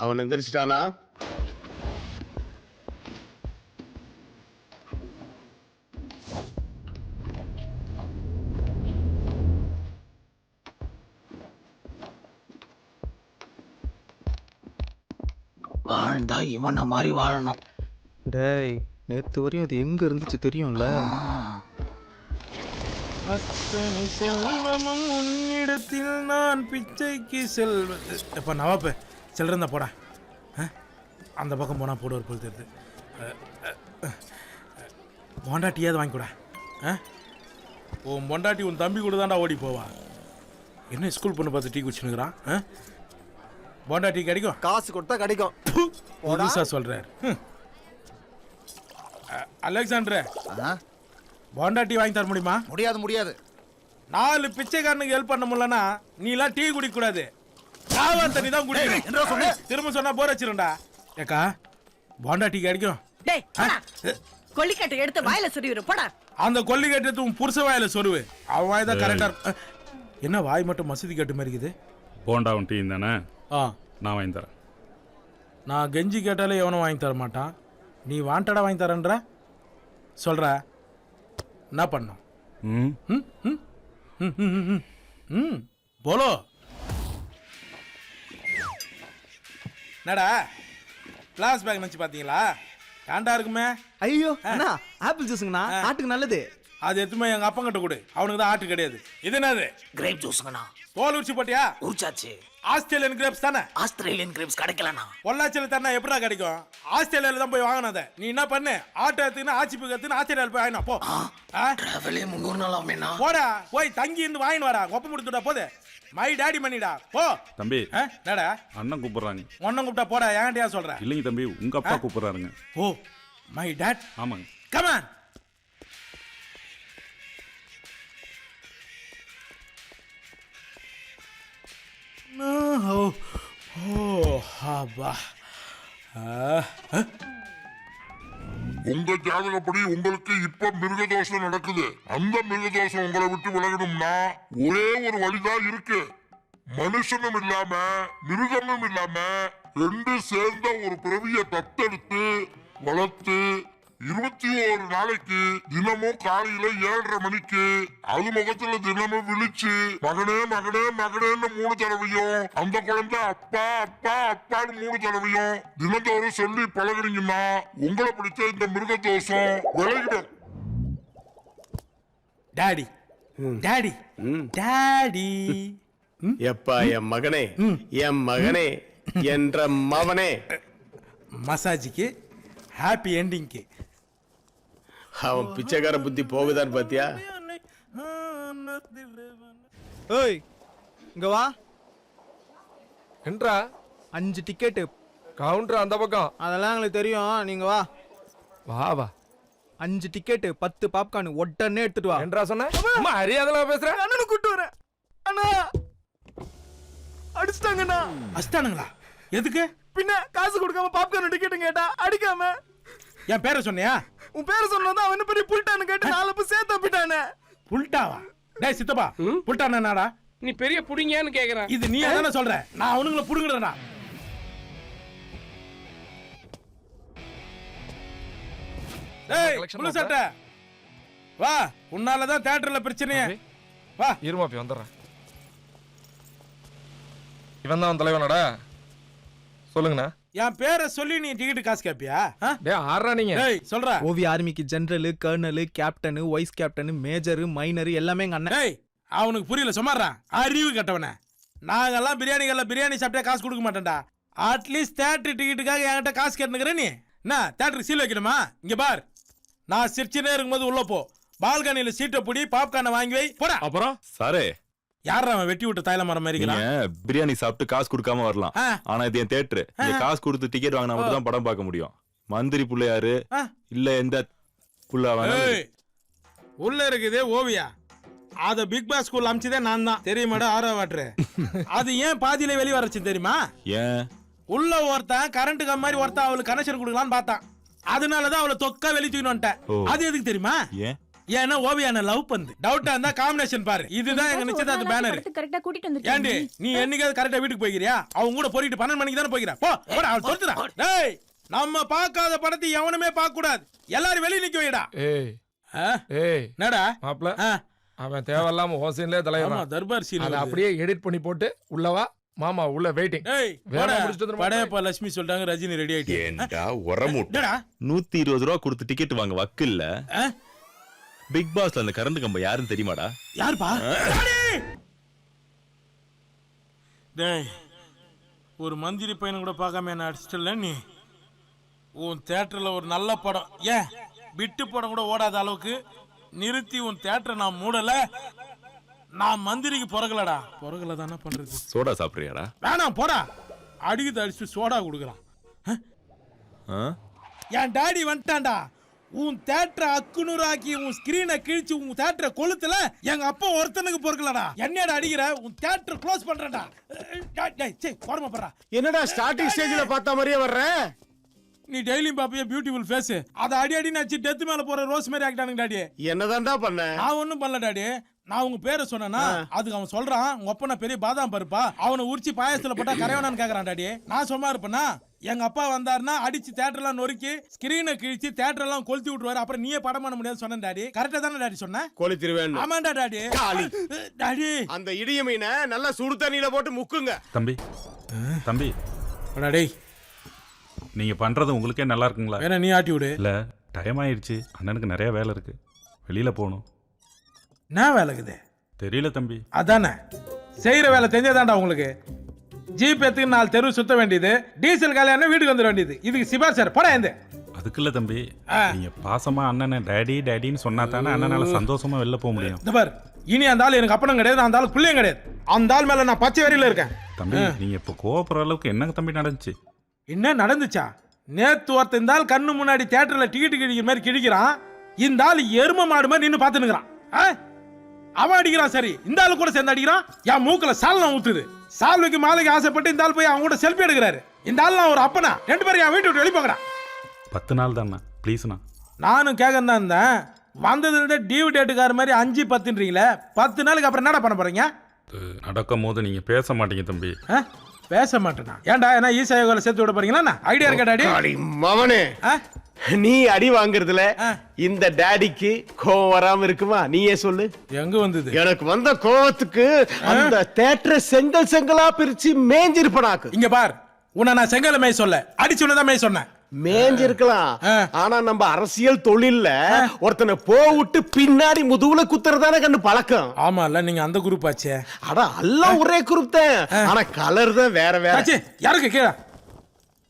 அவன் எந்திரிச்சிட்டானா? வாழ்ந்தா இவனை மாதிரி வாழணும். டேய், நேத்து வரையும் அது எங்க இருந்துச்சு தெரியும்ல? அத்தனை செல்வமும் உன்னிடத்தில் நான் பிச்சைக்கு செல்வது. எப்போ நவாப்பு செல்றந்தா போடா. அந்த பக்கம் போனால் போட ஒரு பொழுது தெரியுது. பொண்டாட்டியாவது வாங்கி கூட. உன் பொண்டாட்டி உன் தம்பி கூட தான்டா ஓடி போவா. என்ன ஸ்கூல் பொண்ணு பார்த்து டீ குடிச்சுனுக்குறான்? பொண்டாட்டி கிடைக்கும், காசு கொடுத்தா கிடைக்கும். புதுசா சொல்றாரு. அலெக்சாண்டர், பொண்டாட்டி வாங்கி தர முடியுமா? முடியாது முடியாது. 4 பிச்சைக்காரனுக்கு ஹெல்ப் பண்ண முடியலன்னா நீ எல்லாம் டீ குடிக்க கூடாது, காவா தண்ணி தான் குடிக்கணும். திரும்ப சொன்னா போர் வச்சிருண்டா. ஏக்கா பொண்டாட்டி கிடைக்கும். கொல்லிக்கட்டை எடுத்து வாயில சொருவிரு போடா. அந்த கொல்லிக்கட்டை உன் புருஷ வாயில சொருவு, அவன் வாய் தான் கரெக்டா. என்ன வாய் மட்டும் மசூதி கட்டு மாதிரி இருக்குது? போண்டாவும் டீ தானே, நான் வாங்கி தரேன். நான் கெஞ்சி கேட்டாலே எவனும் வாங்கி தர மாட்டான். நீ வாண்டடா வாங்கி தரேன்ற சொல்ற, என்ன பண்ணும்? போலோ என்னடா கிளாஸ் பேக் நினச்சி பார்த்தீங்களா? காண்டா இருக்குமே. ஐயோ அண்ணா, ஆப்பிள் ஜூஸுங்கண்ணா, ஆட்டுக்கு நல்லது. அது எத்துமே எங்க அப்பங்கிட்ட கொடு, அவனுக்கு தான் ஆட்டு கிடையாது. இது என்னது? கிரேப் ஜூஸ்ங்கண்ணா. தோல் உரிச்சு போட்டியா? உரிச்சாச்சு. ஆஸ்திரேலியன் கிரேப்ஸ் தானே? ஆஸ்திரேலியன் கிரேப்ஸ் கிடைக்கலண்ணா. பொள்ளாச்சியில் தானே எப்படா கிடைக்கும்? ஆஸ்திரேலியால தான் போய் வாங்கணும். அதை நீ என்ன பண்ணு, ஆட்டோ எடுத்துன்னு ஆட்சி கத்துன்னு ஆஸ்திரேலியாவில் போய் வாங்கினா போ. டிராவலே 300 நாள் ஆமேண்ணா. போடா, போய் தங்கி இருந்து வாங்கின்னு வரா. கொப்ப முடித்துடா போது. மை டாடி மணிடா போ. தம்பி, என்னடா அண்ணன் கூப்பிடுறாங்க. ஒன்னும் கூப்பிட்டா போடா. ஏன்டியா சொல்ற? இல்லைங்க தம்பி, உங்க அப்பா கூப்பிடுறாருங்க. Oh my dad. ஆமாங்க. Come on. உங்க ஜாதகப்படி உங்களுக்கு இப்ப மிருகதோஷம் நடக்குது. அந்த மிருகதோஷம் உங்களை விட்டு விலகணும்னா ஒரே ஒரு வழிதான் இருக்கு. மனுஷனும் இல்லாம மிருகமும் இல்லாம 2 சேர்ந்த ஒரு பிறவியை தத்தெடுத்து வளர்த்து 21 நாளைக்கு தினமும் காலையில 7:30 மணிக்கு அது முகத்துல தினமும் விழிச்சு மகனே மகனே மகனேன்னு 3 தடவையும், அந்த குழந்தை அப்பா அப்பா அப்பான்னு 3 தடவையும் தினத்தோறும் சொல்லி பழகுனீங்கன்னா உங்களை பிடிச்ச இந்த மிருக தோஷம் விலகிடும். Daddy daddy daddy. எப்பா என் மகனே, என் மகனே என்ற மவனே. மசாஜுக்கு ஹாப்பி எண்டிங்க்கு. அவன் பிச்சைக்கார புத்தி போகுதான்னு பாத்தியா? ஏய் இங்க வா. என்றா 5 டிக்கெட்டு. கவுண்டர் அந்த பக்கம். அதெல்லாம் எங்களுக்கு தெரியும், நீங்க வா. வா வா. 5 டிக்கெட்டு 10 பாப்கார்ன் உடனே எடுத்துட்டு வா. என்றா சொன்ன? அம்மா அறியாதலாம் பேசுற. அண்ணனை கூட்டு வரேன். அண்ணா அடிச்சிட்டாங்கண்ணா. அஸ்தானுங்களா? எதுக்கு? பின்ன காசு கொடுக்காம பாப்கார்ன் டிக்கெட்டு கேட்டா அடிக்காம. என் பேரை சொன்னியா? உன் பேரை சொன்னதான் அவன் பெரிய புல்டான்னு கேட்டு 4 பேர் சேர்த்து போயிட்டானே. புல்டாவா? டேய் சித்தப்பா, புல்டானா என்னடா? நீ பெரிய புடிங்கன்னு கேக்குறேன். இது நீ தானே சொல்ற? நான் அவனுங்கள புடுங்கறேனா? டேய் புள்ள சட்டை வா, உன்னால தான் தியேட்டர்ல பிரச்சனையே. வா இருமா போய் வந்துடுறேன். இவன் தான் தலைவனடா. சொல்லுங்கண்ணா. என் பேரை சொல்லி நீ டிக்கெட் காசு கேப்பியா? டேய் ஆறா நீங்க. டேய் சொல்றா. ஓவி ஆர்மிக்கு general, colonel, captain, vice captain, major, minor எல்லாமே எங்க அண்ணன். டேய் அவனுக்கு புரியல, சும்மாறா அறிவு கட்டவனே. நாங்கெல்லாம் பிரியாணி சாப்பிட்டா காசு கொடுக்க மாட்டேன்டா. அட்லீஸ்ட் தியேட்டர் டிக்கெட்டுக்காக என்கிட்ட காசு கேட்டுக்கிற நீ என்ன தியேட்டருக்கு சீல் வைக்கணுமா? இங்க பார், நான் சிரிச்சுனே இருக்கும்போது உள்ள போ, பால்கனியில சீட்டை பிடி, பாப்கார்னை வாங்கி வை, போடா. அப்புறம் சாரே, யாரா அவன் வெட்டி விட்டு தைல மரம் மாதிரி பிரியாணி சாப்பிட்டு காசு கொடுக்காம வரலாம். ஆனா இது என் தியேட்டர். காசு கொடுத்து டிக்கெட் வாங்கினா மட்டும் தான் படம் பார்க்க முடியும். மந்திரி புள்ள யாரு இல்ல எந்த புள்ள உள்ள இருக்குது ஓவியா. அத பிக் பாஸ் ஸ்கூல் அமிச்சதே நான் தான், தெரியுமாடா? ஆரோ வாட்டரு. அது ஏன் பாதியில வெளியே வரச்சு தெரியுமா? ஏன்? உள்ள ஒருத்தன் கரண்ட் கம் மாதிரி ஒருத்தன் அவளுக்கு கனெக்ஷன் கொடுக்கலான்னு பார்த்தான். அதனாலதான் அவளை தொக்கா வெளியே தூக்கிட்டு வந்துட்டேன். அது எதுக்கு தெரியுமா? ஏன்? ஏன்னா ஓவியா லவ் பண்ணு டவுட்டா இருந்தா காம்பினேஷன் பாரு. இதுதான் எங்க நிச்சயதார்த்த பேனர். கரெக்டா கூட்டிட்டு ஏண்டி நீ என்னைக்காவது கரெக்டா வீட்டுக்கு போய்க்கிறியா? அவங்க கூட போறிட்டு 12 மணிக்கு தானே போய்க்கிறா. போ போடா, அவள் தொடுத்துடா. டேய், நம்ம பார்க்காத படத்தை எவனுமே பார்க்க கூடாது. எல்லாரும் வெளிய நிக்க வைடா. ஏய் ஏய் என்னடா மாப்ள அவன் தேவையில்லாம ஹோசன்ல ஆமா தலைவன் தர்பார் சீன். அதை அப்படியே எடிட் பண்ணி போட்டு உள்ளவா மாமா உள்ள வெயிட்டிங். டேய் வேலை முடிச்சிட்டு வந்துருமா? படையப்பா லட்சுமி சொல்லிட்டாங்க ரஜினி ரெடி ஆயிட்டு. ஏன்டா உரமுட்டு என்னடா 120 ரூபா கொடுத்து டிக்கெட் வாங்க வக்கு இல்ல. ஆ? பிக் பாஸ்ல அந்த கரண்ட் கம்பம் யாருன்னு தெரியுமாடா? யாருப்பா? டேய், ஒரு மந்திரி பையனை கூட பார்க்காம என்ன அடிச்சிட்டல நீ. உன் தியேட்டர்ல ஒரு நல்ல படம், ஏன் விட்டு படம் கூட ஓடாத அளவுக்கு நிறுத்தி உன் தியேட்டரை நான் மூடல. நான் மந்திரிக்கு பிறகுலடா. பிறகுல தானே பண்றது. சோடா சாப்பிடுறியாடா? வேணாம் போடா. அடிக்குது அடிச்சு சோடா கொடுக்குறான். ஆ? என் டாடி வந்துட்டான்டா. உன் தேட்டரை அக்குனூராக்கி உன் ஸ்கிரீனை கிழிச்சு உன் தேட்டரை கொளுத்துல எங்க அப்பா ஒருத்தனுக்கு பொறுக்கலடா. என்னடா அடிக்கிற? உன் தேட்டரை க்ளோஸ் பண்றேன்டா. போடுமா பண்றா. என்னடா ஸ்டார்டிங் ஸ்டேஜ்ல பார்த்த மாதிரியே வர்ற? நீ டெய்லியும் பாப்பிய பியூட்டிஃபுல் ஃபேஸ். அதை அடி அடி நச்சு டெத் மேல போற ரோஸ் மாதிரி ஆக்கிட்டானுங்க டாடி. என்னதான்டா பண்ண? நான் ஒண்ணும் பண்ணல டாடி. நான் உங்க பேரை சொன்னேன்னா அதுக்கு அவன் சொல்றான் உங்க அப்பா பெரிய பாதாம் பருப்பா, அவனை உரிச்சு பாயசத்துல போட்டா கரையவனான்னு கேக்குறான் டாடி. நான் சும்மா இருப்பேனா? எங்க அப்பா வந்தாருன்னா அடிச்சு தியேட்டர்லாம் நொறுக்கி ஸ்கிரீனை கிழிச்சு தியேட்டர்லாம் கொளுத்தி விட்டுருவாரு. அப்புறம் நீயே படம் பண்ண முடியாது சொன்னேன் டாடி. கரெக்டா தானே டாடி சொன்னேன்? கொளுத்திருவேன். ஆமாண்டா டாடி. டாடி அந்த இடிய மீனை நல்லா சுடு தண்ணியில போட்டு முக்குங்க. தம்பி தம்பி டேய், நீங்க பண்றது உங்களுக்கே நல்லா இருக்குங்களா? வேணா நீ ஆட்டி விடு. இல்ல டைம் ஆயிடுச்சு, அண்ணனுக்கு நிறைய வேலை இருக்கு, வெளியில போகணும். என்ன வேலைக்குது தெரியல தம்பி. அதானே செய்யற வேலை தெரிஞ்சதாண்டா உங்களுக்கு. ஜீப் எடுத்துக்கு 4 தெரு சுத்த வேண்டியது, டீசல் காலியான வீட்டுக்கு வந்துட வேண்டியது. இதுக்கு சிபார் சார் போட எந்த அதுக்கு இல்ல தம்பி, நீங்க பாசமா அண்ணனை டேடி டேடின்னு சொன்னா தானே அண்ணனால சந்தோஷமா வெளில போக முடியும். இந்த பார், இனி அந்த ஆள் எனக்கு அப்பனும் கிடையாது, அந்த ஆள் பிள்ளையும் கிடையாது. அந்த ஆள் மேல நான் பச்சை வரையில இருக்கேன். தம்பி நீங்க இப்ப கோவப்படுற அளவுக்கு என்னங்க தம்பி நடந்துச்சு? என்ன நடந்துச்சா? நேத்து ஒருத்த இந்த ஆள் கண்ணு முன்னாடி தியேட்டர்ல டிக்கெட் கிழிக்கிற மாதிரி கிழிக்கிறான். இந்த ஆள் எரும மாடு மாதிரி நின்று பார்த்துனுக்குறான். அவன் அடிக்கிறான், சரி இந்த ஆளு கூட சேர்ந்து அடிக்கிறான். என் மூக்குல சால்னா ஊத்துது. சால்வைக்கு மாலைக்கு ஆசைப்பட்டு இந்த ஆள் போய் அவங்க கூட செல்ஃபி எடுக்கிறாரு. இந்த ஆள் நான் ஒரு அப்பனா, 2 பேரும் என் வீட்டு விட்டு வெளியே போங்கடா. 10 நாள் தானே ப்ளீஸ்ண்ணா. நானும் கேட்க தான் இருந்தேன். வந்ததுல டிவி டேட்டுக்கார மாதிரி 5 10ன்றீங்களே, 10 நாளுக்கு அப்புறம் என்னடா பண்ண போறீங்க? நடக்கும் போது நீங்க பேச மாட்டீங்க தம்பி. பேச மாட்டேனா? ஏன்டா என்ன ஈசாயோல சேர்த்து விட போறீங்களா? ஐடியா இருக்கா டாடி? அடி மவனே, நீ அடி வாங்குறதுல இந்த டாடிக்கு கோவம் வராம இருக்குமா? நீயே சொல்லு. எங்க வந்தது? எனக்கு வந்த கோவத்துக்கு அந்த தியேட்டரை செங்கல் செங்கலா பிரிச்சு மேஞ்சிருப்பனாக்கு. இங்க பார், உன்னை நான் செங்கல மேய் சொல்ல, அடிச்சுனதான் மேய் சொன்னேன். மேஞ்சிருக்கலாம், ஆனா நம்ம அரசியல் தொழில்ல ஒருத்தனை போவிட்டு பின்னாடி முதுகுல குத்துறதானே கண்டு பழக்கம். ஆமா இல்ல, நீங்க அந்த குரூப் ஆச்சே. அட எல்லாம் ஒரே குரூப் தான், ஆனா கலர் தான் வேற வேற. யாருக்கு கீழே?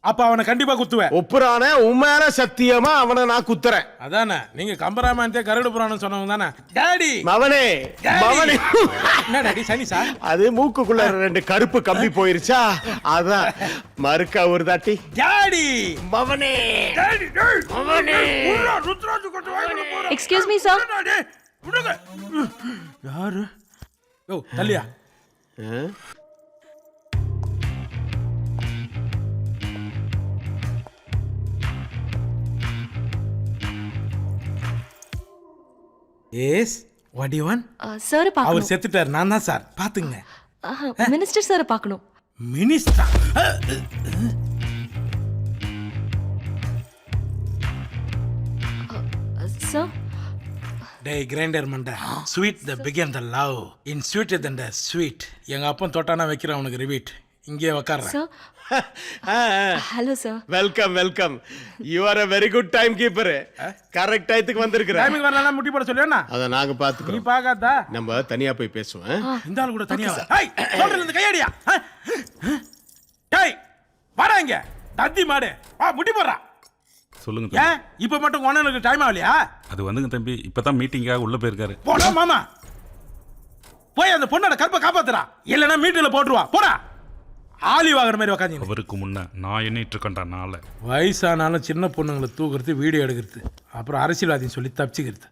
அப்ப அவனை கண்டிப்பா குத்துவேன். ஒப்புறான உண்மையான சத்தியமா அவனை நான் குத்துறேன். அதானே நீங்க கம்பராமாயணத்தை கருடு புராணம் சொன்னவங்க தானே டாடி? மவனே மவனே, என்ன டாடி சனிசா? அது மூக்குக்குள்ள 2 கருப்பு கம்பி போயிருச்சா, அதான் மறுக்க ஒரு தாட்டி. டாடி மவனே டாடி மவனே ருத்ராஜ் கொண்டு வாங்க போறேன். Excuse me sir. டாடி விடுங்க. யாரு? ஓ தல்லியா. Yes what you want? Sir அவர் பார்க்கணும். செத்துட்டார். நான் தான் சார், பாத்துங்க. மினிஸ்டர் சார் பார்க்கணும். மினிஸ்டர்? சார் டேய் கிரைண்டர் மண்ட, sweet the begin the love in sweeter than the sweet. எங்க அப்பன் தொட்டானா வைக்கிறேன் உனக்கு ரிவீட். இங்கே உட்கார்றேன். Sir hello sir. Welcome welcome. You are a very good time keeper. Correct டைத்துக்கு வந்திருக்கிற. டைமிங் வரலனா முட்டி போட சொல்லுவேனா? அத நாங்க நீ பாத்துக்கறோம். பாக்காதா? நம்ம தனியா போய் பேசுவோம். இந்த ஆளு கூட தனியா. ஏய் சொல்றல இந்த கையடியா. டேய் வாடா இங்க. தத்தி மாடு. வா முட்டி போடுறா. சொல்லுங்க ஏன் தம்பி. இப்ப மட்டும் ஒண்ணனுக்கு டைம் ஆகலையா? அது வந்துங்க தம்பி, இப்பதான் மீட்டிங்காக உள்ள போயிருக்காரு. போடா மாமா. போய் அந்த பொண்ணோட கற்பை காப்பாத்துறா, இல்லனா மீட்டில போட்டுருவா. போடா. ஆலி வாங்குற மாதிரி உட்காந்து. அவருக்கு முன்ன நான் எண்ணிட்டு இருக்கேன்டா நாளை. வயசானாலும் சின்ன பொண்ணுங்களை தூக்குறது, வீடியோ எடுக்கிறது, அப்புறம் அரசியல்வாதின்னு சொல்லி தப்பிச்சுக்கிறது.